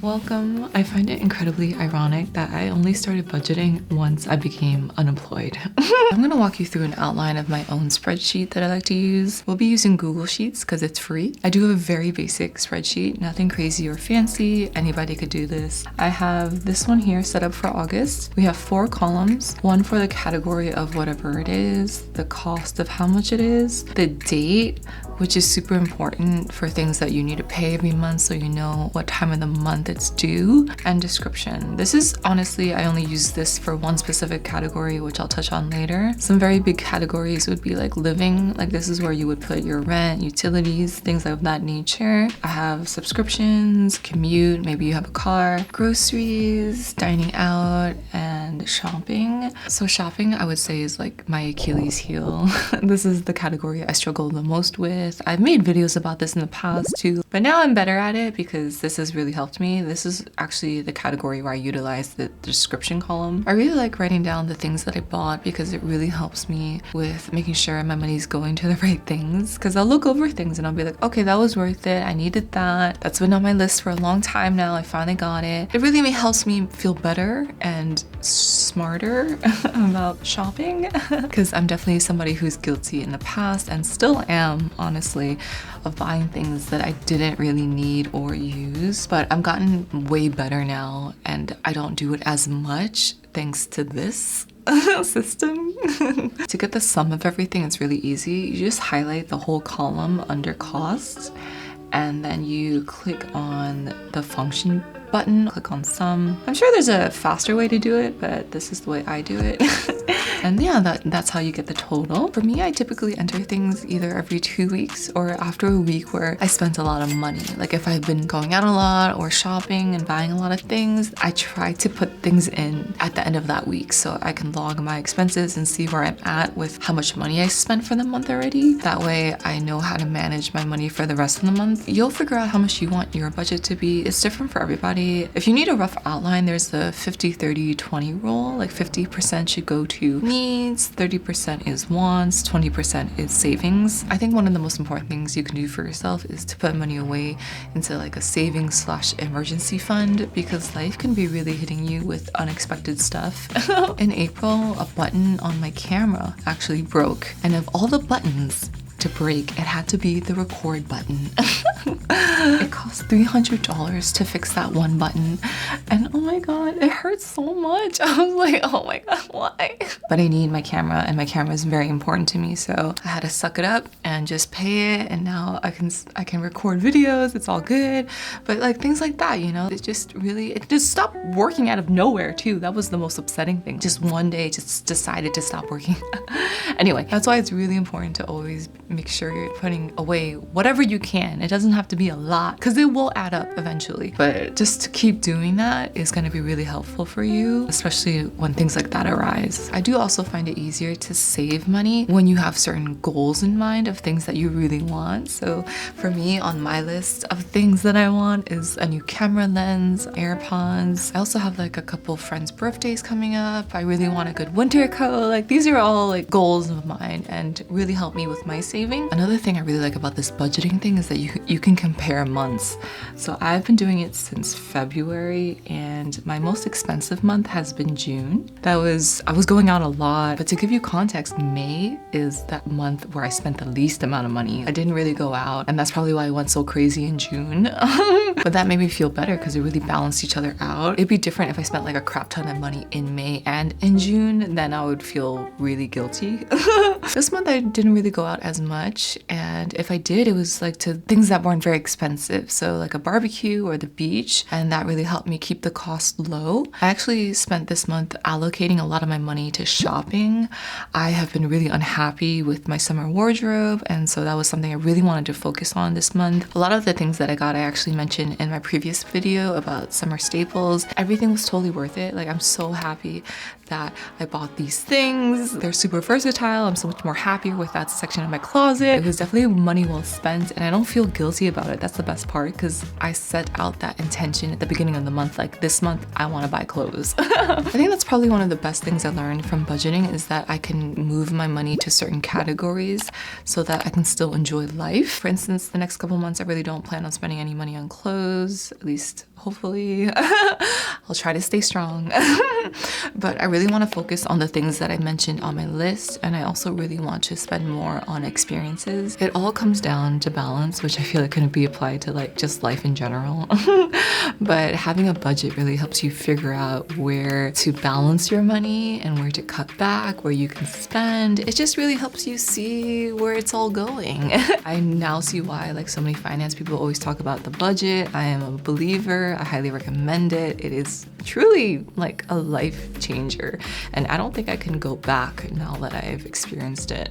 Welcome. I find it incredibly ironic that I only started budgeting once I became unemployed. I'm gonna walk you through an outline of my own spreadsheet that I like to use. We'll be using Google Sheets because it's free. I do a very basic spreadsheet, nothing crazy or fancy. Anybody could do this. I have this one here set up for August. We have 4 columns, one for the category of whatever it is, the cost of how much it is, the date, which is super important for things that you need to pay every month so you know what time of the month it's due, and description. This is honestly, I only use this for one specific category, which I'll touch on later. Some very big categories would be like living, like this is where you would put your rent, utilities, things of that nature. I have subscriptions, commute, maybe you have a car, groceries, dining out, and shopping. So shopping, I would say, is like my Achilles heel. This is the category I struggle the most with. I've made videos about this in the past too, but now I'm better at it because this has really helped me. This is actually the category where I utilize the description column. I really like writing down the things that I bought because it really helps me with making sure my money's going to the right things, because I'll look over things and I'll be like, okay, that was worth it. I needed that. That's been on my list for a long time now. I finally got it. It really helps me feel better and smarter about shopping because I'm definitely somebody who's guilty in the past and still am, honestly, of buying things that I didn't really need or use. But I've gotten way better now and I don't do it as much thanks to this system. To get the sum of everything, it's really easy. You just highlight the whole column under cost and then you click on the function button, click on sum. I'm sure there's a faster way to do it, but this is the way I do it. And yeah, that's how you get the total. For me, I typically enter things either every 2 weeks or after a week where I spent a lot of money. Like if I've been going out a lot or shopping and buying a lot of things, I try to put things in at the end of that week so I can log my expenses and see where I'm at with how much money I spent for the month already. That way I know how to manage my money for the rest of the month. You'll figure out how much you want your budget to be. It's different for everybody. If you need a rough outline, there's the 50-30-20 rule. Like 50% should go to needs, 30% is wants, 20% is savings. I think one of the most important things you can do for yourself is to put money away into like a savings / emergency fund, because life can be really hitting you with unexpected stuff. In April, a button on my camera actually broke, and of all the buttons to break, it had to be the record button. It cost $300 to fix that one button. And oh my God, it hurts so much. I was like, oh my God, why? But I need my camera and my camera is very important to me. So I had to suck it up and just pay it. And now I can record videos. It's all good. But like things like that, you know, it just stopped working out of nowhere too. That was the most upsetting thing. Just one day just decided to stop working. Anyway, that's why it's really important to always make sure you're putting away whatever you can. It doesn't have to be a lot because it will add up eventually. But just to keep doing that is going to be really helpful for you, especially when things like that arise. I do also find it easier to save money when you have certain goals in mind of things that you really want. So for me, on my list of things that I want is a new camera lens, AirPods. I also have like a couple friends' birthdays coming up. I really want a good winter coat. Like these are all like goals of mine and really help me with my saving. Another thing I really like about this budgeting thing is that you can compare months. So I've been doing it since February and my most expensive month has been June. I was going out a lot, but to give you context, May is that month where I spent the least amount of money. I didn't really go out and that's probably why I went so crazy in June. But that made me feel better because it really balanced each other out. It'd be different if I spent like a crap ton of money in May and in June, then I would feel really guilty. This month I didn't really go out as much, and if I did, it was like to things that weren't very expensive, so like a barbecue or the beach, and that really helped me keep the cost low. I actually spent this month allocating a lot of my money to shopping. I have been really unhappy with my summer wardrobe, and so that was something I really wanted to focus on this month. A lot of the things that I got, I actually mentioned in my previous video about summer staples. Everything was totally worth it. Like I'm so happy that I bought these things. They're super versatile. I'm so much more happier with that section of my closet closet. It was definitely money well spent, and I don't feel guilty about it. That's the best part, because I set out that intention at the beginning of the month, like this month I want to buy clothes. I think that's probably one of the best things I learned from budgeting, is that I can move my money to certain categories so that I can still enjoy life. For instance, the next couple months I really don't plan on spending any money on clothes, at least hopefully. I'll try to stay strong. But I really want to focus on the things that I mentioned on my list, and I also really want to spend more on experiences. It all comes down to balance, which I feel like couldn't be applied to like just life in general. But having a budget really helps you figure out where to balance your money and where to cut back, where you can spend. It just really helps you see where it's all going. I now see why like so many finance people always talk about the budget. I am a believer. I highly recommend it. It is truly like a life changer, and I don't think I can go back now that I've experienced it.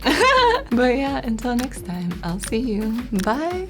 But yeah, until next time, I'll see you. Bye.